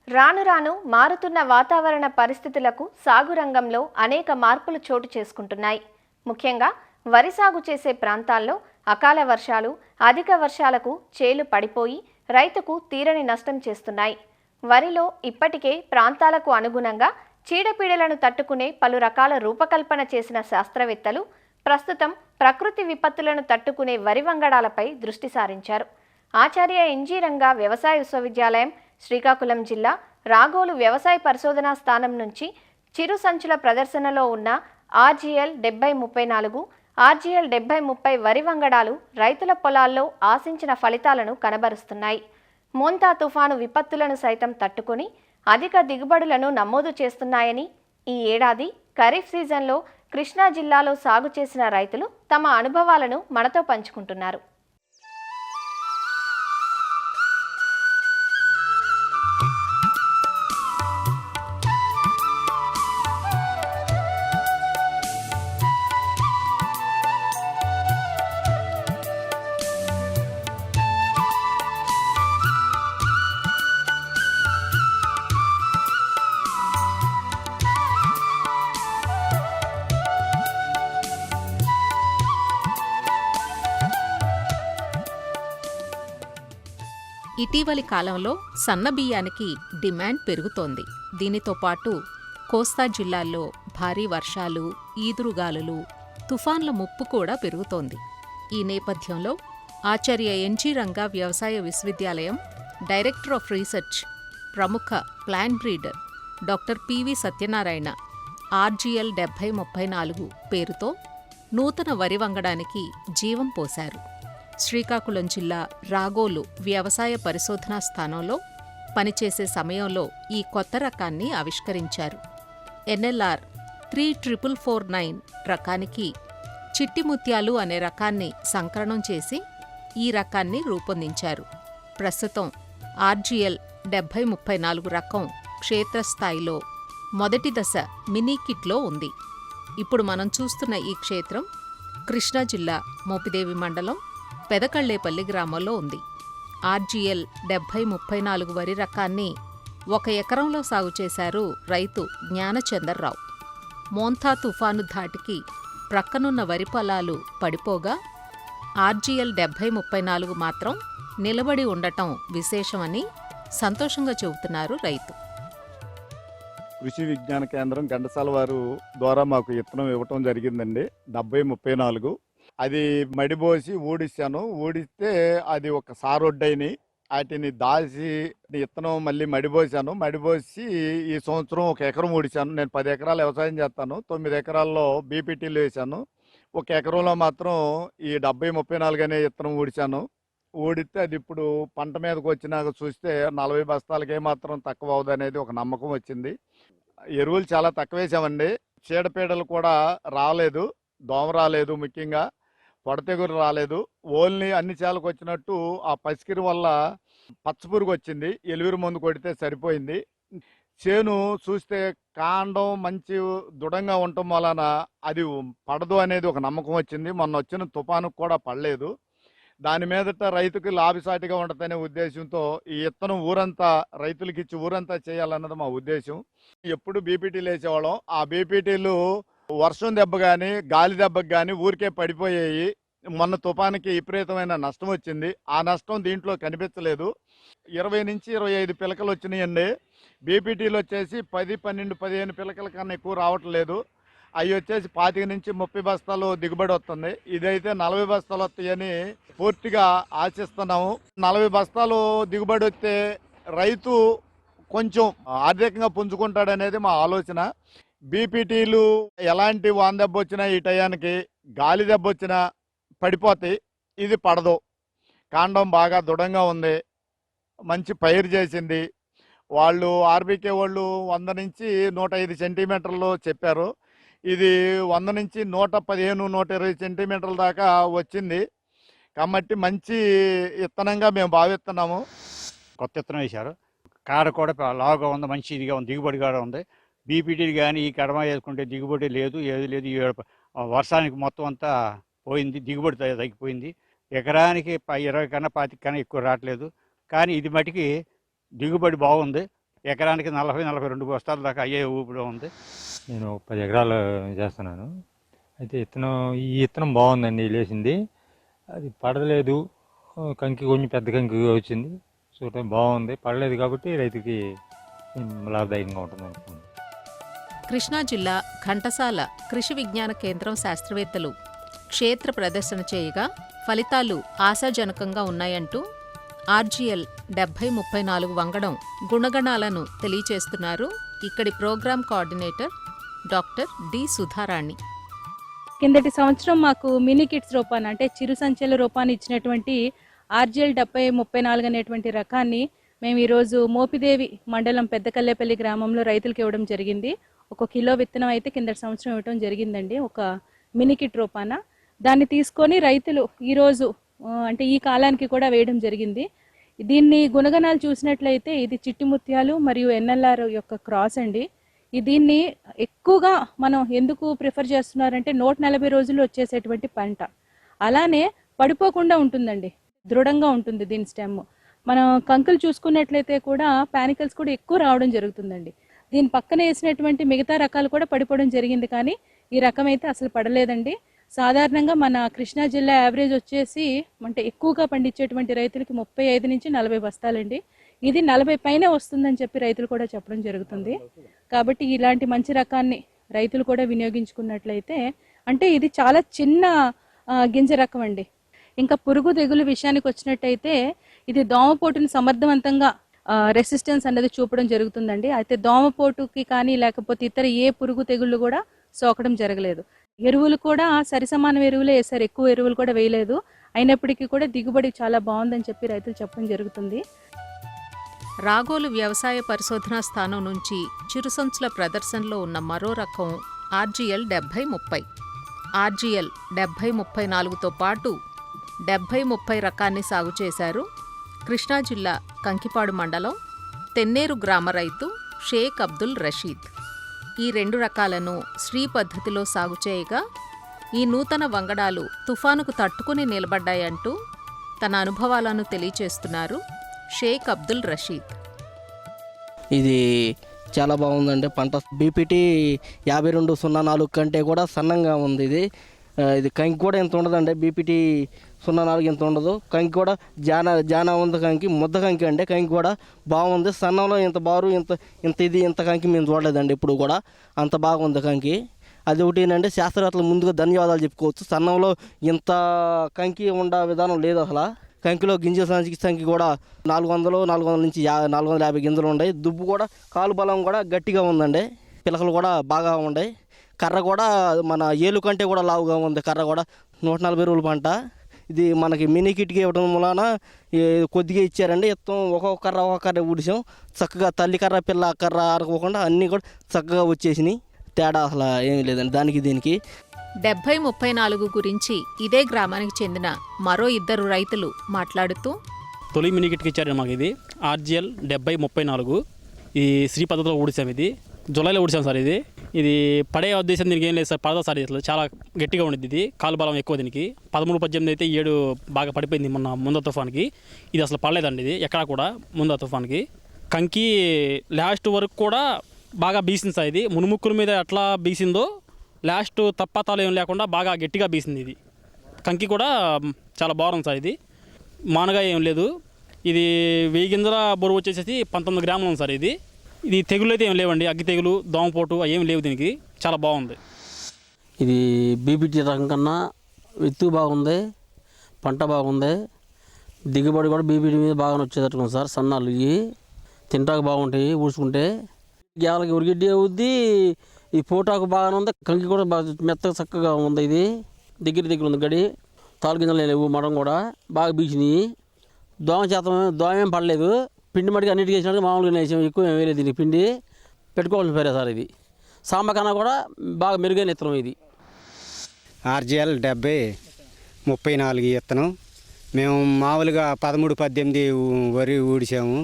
రాను రాను మారుతున్న వాతావరణ పరిస్థితులకు సాగు రంగంలో అనేక మార్పులు చోటు చేసుకుంటున్నాయి. ముఖ్యంగా వరి సాగు చేసే ప్రాంతాల్లో అకాల వర్షాలు, అధిక వర్షాలకు చేలు పడిపోయి రైతుకు తీరని నష్టం చేస్తున్నాయి. వరిలో ఇప్పటికే ప్రాంతాలకు అనుగుణంగా చీడపీడలను తట్టుకునే పలు రకాల రూపకల్పన చేసిన శాస్త్రవేత్తలు ప్రస్తుతం ప్రకృతి విపత్తులను తట్టుకునే వరి వంగడాలపై దృష్టి సారించారు. ఆచార్య ఎన్జీ రంగా వ్యవసాయ విశ్వవిద్యాలయం, శ్రీకాకుళం జిల్లా రాగోలు వ్యవసాయ పరిశోధనా స్థానం నుంచి చిరు సంచుల ప్రదర్శనలో ఉన్న ఆర్జీఎల్ 7034, ఆర్జీఎల్ 7030 వరి వంగడాలు రైతుల పొలాల్లో ఆశించిన ఫలితాలను కనబరుస్తున్నాయి. మోంతా తుఫాను విపత్తులను సైతం తట్టుకుని అధిక దిగుబడులను నమోదు చేస్తున్నాయని ఈ ఏడాది ఖరీఫ్ సీజన్లో కృష్ణా జిల్లాలో సాగు చేసిన రైతులు తమ అనుభవాలను మనతో పంచుకుంటున్నారు. ఇటీవలి కాలంలో సన్నబియ్యానికి డిమాండ్ పెరుగుతోంది. దీనితో పాటు కోస్తా జిల్లాల్లో భారీ వర్షాలు, ఈదురుగాలులు, తుఫాన్ల ముప్పు కూడా పెరుగుతోంది. ఈ నేపథ్యంలో ఆచార్య ఎన్జీ రంగా వ్యవసాయ విశ్వవిద్యాలయం డైరెక్టర్ ఆఫ్ రీసెర్చ్, ప్రముఖ plant breeder doctor PV Satyanarayana RGL 7034 పేరుతో నూతన వరి వంగడానికి జీవం పోశారు. శ్రీకాకుళం జిల్లా రాగోలు వ్యవసాయ పరిశోధనా స్థానంలో పనిచేసే సమయంలో ఈ కొత్త రకాన్ని ఆవిష్కరించారు. ఎన్ఎల్ఆర్ 34449 రకానికి చిట్టి ముత్యాలు అనే రకాన్ని సంకరణం చేసి ఈ రకాన్ని రూపొందించారు. ప్రస్తుతం ఆర్జీఎల్ 7034 రకం క్షేత్రస్థాయిలో మొదటి దశ మినీ కిట్లో ఉంది. ఇప్పుడు మనం చూస్తున్న ఈ క్షేత్రం కృష్ణా జిల్లా మోపిదేవి మండలం పెదకళ్లేపల్లి గ్రామంలో ఉంది. ఆర్జీఎల్ 7034 వరి రకాన్ని 1 ఎకరంలో సాగు చేశారు రైతు జ్ఞానచందర్రావు. మోంతా తుఫాను ధాటికి ప్రక్కనున్న వరి పొలాలు పడిపోగా ఆర్జీఎల్ 7034 మాత్రం నిలబడి ఉండటం విశేషమని సంతోషంగా చెబుతున్నారు రైతు. కృషి విజ్ఞాన కేంద్రం ఘంటసాల వారు ద్వారా మాకు విత్తనం ఇవ్వటం జరిగిందండి. 7034 అది మడిపోసి ఊడిస్తాను. ఊడిస్తే అది ఒక సారొడ్డైని వాటిని దాచి విత్తనం మళ్ళీ మడిపోసాను. మడిపోసి ఈ సంవత్సరం 1 ఎకరం ఊడిచాను. నేను 10 ఎకరాలు వ్యవసాయం చేస్తాను. 9 ఎకరాల్లో బీపీటీలు వేసాను. 1 ఎకరంలో మాత్రం ఈ 7034 అనే విత్తనం ఊడిచాను. ఊడితే అది ఇప్పుడు పంట మీదకి వచ్చినాక చూస్తే 40 బస్తాలకి ఏమాత్రం తక్కువ అవుతుంది అనేది ఒక నమ్మకం వచ్చింది. ఎరువులు చాలా తక్కువ వేసామండి. చీడపీడలు కూడా రాలేదు, దోమ రాలేదు, ముఖ్యంగా పొడతెగురు రాలేదు. ఓన్లీ అన్ని చేలకు వచ్చినట్టు ఆ పసికిరి వల్ల పచ్చపురుగు వచ్చింది. ఎలుగురు మందు కొడితే సరిపోయింది. చేను చూస్తే కాండం మంచి దృఢంగా ఉండటం వలన అది పడదు అనేది ఒక నమ్మకం వచ్చింది. మొన్న వచ్చిన తుఫానుకు కూడా పడలేదు. దాని మీదట రైతుకి లాభసాటిగా ఉండదనే ఉద్దేశంతో ఈ విత్తనం ఊరంతా రైతులకి ఇచ్చి ఊరంతా చేయాలన్నది మా ఉద్దేశం. ఎప్పుడు బీపీటీలు వేసేవాళ్ళం. ఆ బీపీటీలు వర్షం దెబ్బ కానీ గాలి దెబ్బకి కానీ ఊరికే పడిపోయాయి. మొన్న తుఫానికి విపరీతమైన నష్టం వచ్చింది. ఆ నష్టం దీంట్లో కనిపించలేదు. 20 నుంచి 25 పిలకలు వచ్చినాయండి. బీపీటీలు వచ్చేసి 10, 12, 15 పిలకల కన్నా ఎక్కువ రావట్లేదు. అవి వచ్చేసి 25 నుంచి 30 బస్తాలు దిగుబడి వస్తుంది. ఇదైతే 40 బస్తాలు వస్తాయని పూర్తిగా ఆశిస్తున్నాము. 40 బస్తాలు దిగుబడి వస్తే రైతు కొంచెం ఆర్థికంగా పుంజుకుంటాడనేది మా ఆలోచన. బీపీటీలు ఎలాంటి వాన దెబ్బ వచ్చినా ఈ టయానికి గాలి దెబ్బ వచ్చినా పడిపోతాయి. ఇది పడదు. కాండం బాగా దృఢంగా ఉంది, మంచి పైరు చేసింది. వాళ్ళు ఆర్బీకే వాళ్ళు 100 నుంచి 105 సెంటీమీటర్లు చెప్పారు. ఇది 100 నుంచి 115, 120 సెంటీమీటర్ల దాకా వచ్చింది. కాబట్టి మంచి విత్తనంగా మేము భావిస్తున్నాము. కొత్త విత్తనం వేశారు. కాడ కూడా లావుగా ఉంది, మంచి ఇదిగా ఉంది, దిగుబడి కూడా ఉంది. బీపీటీలు కానీ ఈ కడమ వేసుకుంటే దిగుబడి లేదు, ఏది లేదు. వర్షానికి మొత్తం అంతా పోయింది, దిగుబడి తగ్గిపోయింది. ఎకరానికి 20 కన్నా 25 కన్నా ఎక్కువ రావట్లేదు. కానీ ఇది మటుకి దిగుబడి బాగుంది. ఎకరానికి 40-42 బస్తాల దాకా అయ్యే ఊపిలో ఉంది. నేను 10 ఎకరాలు చేస్తున్నాను. అయితే ఈ విత్తనం బాగుందండి లేచింది. అది పడలేదు, కంకి కొంచెం పెద్ద కంకి వచ్చింది. చూడటం బాగుంది. పడలేదు కాబట్టి రైతుకి లాభదాయకంగా ఉంటుంది అనుకుంటున్నాను. కృష్ణా జిల్లా ఘంటసాల కృషి విజ్ఞాన కేంద్రం శాస్త్రవేత్తలు క్షేత్ర ప్రదర్శన చేయగా ఫలితాలు ఆశాజనకంగా ఉన్నాయంటూ ఆర్జీఎల్ 7034 వంగడం గుణగణాలను తెలియచేస్తున్నారు ఇక్కడి programme coordinator doctor D Sudharani. కిందటి సంవత్సరం మాకు మినీ కిట్స్ రూపాన్ని అంటే చిరు సంచల రూపాన్ని ఇచ్చినటువంటి ఆర్జీఎల్ 7034 అనేటువంటి రకాన్ని మేము ఈరోజు మోపిదేవి మండలం పెద్దకల్లేపల్లి గ్రామంలో రైతులకు ఇవ్వడం జరిగింది. 1 కిలో విత్తనం అయితే కిందటి సంవత్సరం ఇవ్వడం జరిగిందండి, ఒక మినీ కిట్ రూపాన. దాన్ని తీసుకొని రైతులు ఈరోజు అంటే ఈ కాలానికి కూడా వేయడం జరిగింది. దీన్ని గుణగణాలు చూసినట్లయితే ఇది చిట్టి ముత్యాలు మరియు ఎన్ఎల్ఆర్ యొక్క క్రాస్ అండి. దీన్ని ఎక్కువగా మనం ఎందుకు ప్రిఫర్ చేస్తున్నారంటే 140 రోజులు వచ్చేసేటువంటి పంట, అలానే పడిపోకుండా ఉంటుందండి, దృఢంగా ఉంటుంది దీని స్టెమ్. మనం కంకులు చూసుకున్నట్లయితే కూడా పానికల్స్ కూడా ఎక్కువ రావడం జరుగుతుందండి. దీని పక్కన వేసినటువంటి మిగతా రకాలు కూడా పడిపోవడం జరిగింది, కానీ ఈ రకం అయితే అసలు పడలేదండి. సాధారణంగా మన కృష్ణా జిల్లా యావరేజ్ వచ్చేసి అంటే ఎక్కువగా పండించేటువంటి రైతులకి 35 నుంచి 40 బస్తాలండి. ఇది 40 పైన వస్తుందని చెప్పి రైతులు కూడా చెప్పడం జరుగుతుంది. కాబట్టి ఇలాంటి మంచి రకాన్ని రైతులు కూడా వినియోగించుకున్నట్లయితే, అంటే ఇది చాలా చిన్న గింజ రకం అండి. ఇంకా పురుగు తెగులు విషయానికి వచ్చినట్టయితే ఇది దోమపోటుని సమర్థవంతంగా రెసిస్టెన్స్ అనేది చూపడం జరుగుతుందండి. అయితే దోమపోటుకి కానీ లేకపోతే ఇతర ఏ పురుగు తెగుళ్ళు కూడా సోకడం జరగలేదు. ఎరువులు కూడా సరిసమాన ఎరువులే వేసారు, ఎక్కువ ఎరువులు కూడా వేయలేదు. అయినప్పటికీ కూడా దిగుబడి చాలా బాగుందని చెప్పి రైతులు చెప్పడం జరుగుతుంది. రాగోలు వ్యవసాయ పరిశోధనా స్థానం నుంచి చిరుసంచుల ప్రదర్శనలో ఉన్న మరో రకం ఆర్జీఎల్ 7030. ఆర్జీఎల్ 7034తో పాటు 7030 రకాన్ని సాగు చేశారు కృష్ణా జిల్లా కంకిపాడు మండలం తెన్నేరు గ్రామ రైతు షేక్ అబ్దుల్ రషీద్. ఈ 2 రకాలను శ్రీ పద్ధతిలో సాగు చేయగా ఈ నూతన వంగడాలు తుఫానుకు తట్టుకుని నిలబడ్డాయంటూ తన అనుభవాలను తెలియచేస్తున్నారు షేక్ అబ్దుల్ రషీద్. ఇది చాలా బాగుందండి. పంట బీపీటీ 5204 కంటే కూడా సన్నంగా ఉంది. ఇది కంకి కూడా ఇంత ఉండదండి, బీపీటీ 04 ఇంత ఉండదు. కంకి కూడా జానా ఉంది, కంకి ముద్ద కంకి అండి. కంకి కూడా బాగుంది. సన్నంలో ఇంత బారు ఇంత కంకి మేము చూడలేదండి ఇప్పుడు కూడా. అంత బాగుంది కంకి. అది ఒకటేనండి, శాస్త్రవేత్తలు ముందుగా ధన్యవాదాలు చెప్పుకోవచ్చు. సన్నంలో ఇంత కంకి ఉండే విధానం లేదు అసలు. కంకిలో గింజల సంఖ్య కూడా 400 నుంచి 450 గింజలు ఉన్నాయి. దుబ్బు కూడా కాలు బలం కూడా గట్టిగా ఉందండి. పిలకలు కూడా బాగా ఉన్నాయి. కర్ర కూడా మన ఏలు కంటే కూడా లావుగా ఉంది. కర్ర కూడా 140 రోజుల పంట. ఇది మనకి మినీ కిట్కి ఇవ్వడం వలన కొద్దిగా ఇచ్చారండి. ఇత్తం ఒక్కొక్క కర్ర ఊడిసాం. చక్కగా తల్లి కర్ర పిల్ల కర్ర ఆడుకోకుండా అన్నీ కూడా చక్కగా వచ్చేసినాయి. తేడా అసలు ఏమీ లేదండి దానికి దీనికి. 7034 గురించి ఇదే గ్రామానికి చెందిన మరో 2 రైతులు మాట్లాడుతూ, తొలి మినీ కిట్కి ఇచ్చారు మాకు. ఇది ఆర్జీఎల్ 7034. ఈ శ్రీ పద్ధతిలో ఊడిసాం. ఇది జులైలో ఊడిసాం సార్. ఇది పడే ఉద్దేశం దీనికి ఏం లేదు సార్. పడదా సార్, ఇట్లా చాలా గట్టిగా ఉండేది. ఇది కాలు బలం ఎక్కువ దీనికి. 13-18 అయితే 7 బాగా పడిపోయింది మొన్న ముందు తుఫాన్కి. ఇది అసలు పడలేదండి ఇది ఎక్కడా కూడా ముందు తుఫాన్కి. కంకి లాస్ట్ వరకు కూడా బాగా బీసింది సార్. ఇది మునుముక్కుల మీద ఎట్లా బీసిందో లాస్ట్ తప్పతాలు ఏం లేకుండా బాగా గట్టిగా బీసింది. ఇది కంకి కూడా చాలా బాగుంది సార్. ఇది మానగా ఏం లేదు. ఇది 1000 గింజల బరువు వచ్చేసి 19 గ్రాములు ఉంది సార్. ఇది తెగులు అయితే ఏం లేవండి, అగ్గి తెగులు దోమపోటు ఏం లేవు దీనికి. చాలా బాగుంది. ఇది బీపీటీ రకం కన్నా విత్తు బాగుంది, పంట బాగుంది, దిగుబడి కూడా బీపీటీ మీద బాగా వచ్చేటట్టుగా సార్. సన్నాలు ఇవి తింటాకు బాగుంటాయి, ఊడ్చుకుంటే గేలకి ఉరిగిడ్డి అవుద్ది. ఈ పోటాకు బాగానే ఉంది. కంకి కూడా బాగా మెత్తగా చక్కగా ఉంది. ఇది దగ్గర ఉంది గడి. తాలు గింజలు లేవు, మడం కూడా బాగా బీసినాయి. దోమ ఏం పడలేదు. పిండి మడికి అన్నిటికీ వేసినట్టు మామూలుగా వేసాం, ఎక్కువ ఏం వేయలేదు దీనికి. పిండి పెట్టుకోవాల్సిన పేరే సార్. ఇది సాంబ కన్నా కూడా బాగా మెరుగైన విత్తనం. ఇది ఆర్జీఎల్ 7034 విత్తనం. మేము మామూలుగా 13-18 వరి ఊడిసాము.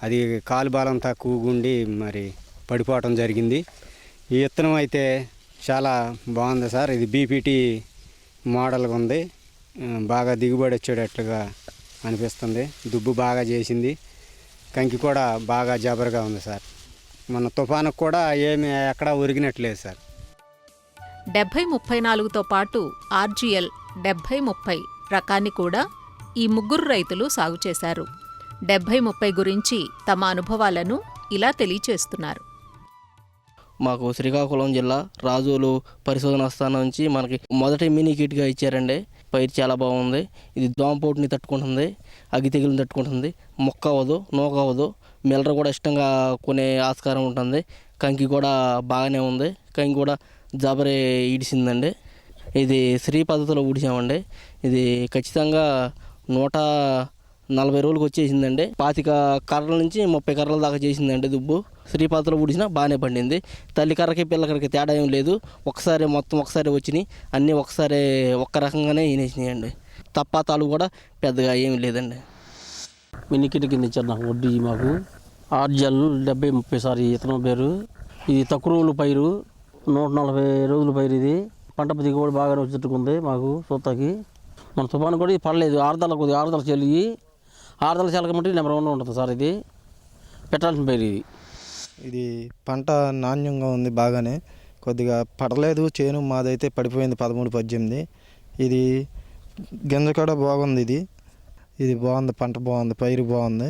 అది కాలు బలం తక్కువ ఉండి మరి పడిపోవటం జరిగింది. ఈ విత్తనం అయితే చాలా బాగుంది సార్. ఇది బీపీటీ మోడల్గా ఉంది. బాగా దిగుబడి వచ్చేటట్లుగా అనిపిస్తుంది. దుబ్బు బాగా చేసింది. కంకి కూడా బాగా జబరుగా ఉంది సార్. మన తుఫానుకు కూడా ఏమి ఎక్కడా ఒరిగినట్లేదు సార్. 7034తో పాటు ఆర్జీఎల్ 7030 రకాన్ని కూడా ఈ ముగ్గురు రైతులు సాగు చేశారు. 7030 గురించి తమ అనుభవాలను ఇలా తెలియచేస్తున్నారు. మాకు శ్రీకాకుళం జిల్లా రాజోలు పరిశోధనా స్థానం నుంచి మనకి మొదటి మినీ కిట్గా ఇచ్చారండి. పైరు చాలా బాగుంది. ఇది దోమపోటుని తట్టుకుంటుంది, అగ్గి తెగులను తట్టుకుంటుంది, మొక్క అవ్వదు, నూక అవ్వదు, మిల్లర కూడా ఇష్టంగా కొనే ఆస్కారం ఉంటుంది. కంకి కూడా బాగానే ఉంది. కంకి కూడా జబరే ఈడిసిందండి. ఇది శ్రీ పద్ధతిలో ఊడిసామండి. ఇది ఖచ్చితంగా 140 రోజులకు వచ్చేసిందండి. 25 కర్రల నుంచి 30 కర్రల దాకా చేసిందండి దుబ్బు. శ్రీ పద్ధతిలో ఊడిసినా బాగానే పండింది. తల్లి కర్రకి పిల్ల కర్రకి తేడా ఏం లేదు. ఒకసారి వచ్చినాయి. అన్నీ ఒక్క రకంగానే ఈనేసినాయండి. తప్పాతాలు కూడా పెద్దగా ఏమీ లేదండి. మినికిట్ కింద ఇచ్చారు నాకు వడ్డీ. మాకు ఆర్జిఎల్ 7030 సార్ ఈ ఇతనం పేరు. ఇది తక్కువ రోజుల పైరు, 140 రోజుల పైరు. ఇది పంట దిగుబడి బాగానే వచ్చేట్టుకుంది మాకు సొత్తకి. మన తుఫాను కూడా ఇది పడలేదు. ఆరుదల చెల్లి ఆరుదల చెలకమంటే నెంబర్ 1 ఉంటుంది సార్. ఇది పెట్టాల్సిన పైరు. ఇది పంట నాణ్యంగా ఉంది, బాగానే. కొద్దిగా పడలేదు చేను, మాదైతే పడిపోయింది 13-18. ఇది గింజ కూడా బాగుంది. ఇది బాగుంది, పంట బాగుంది, పైరు బాగుంది.